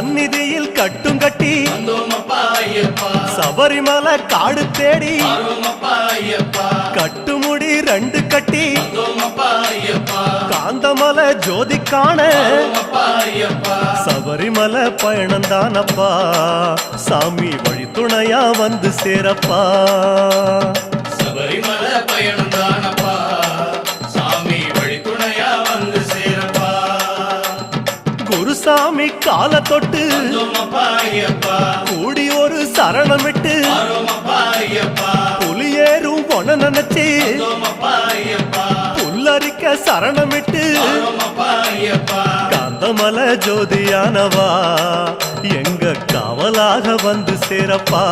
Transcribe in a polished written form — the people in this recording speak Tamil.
சந்நிதியில் கட்டும் கட்டி சபரிமலை காடு தேடி கட்டுமுடி 2 கட்டி காந்தமலை ஜோதி காண சபரிமலை பயணந்தானப்பா சாமி வழி துணையா வந்து சேரப்பா சபரிமலை பயணந்தானப்பா சாமி வழி துணையா வந்து சேரப்பா குருசாமி கால தொட்டு கூடி ஒரு சரணமிட்டு புலியேறும் பொன நினைச்சு புல்லரிக்க சரணமிட்டு காந்தமலை ஜோதியானவா எங்க காவலாக வந்து சேரப்பா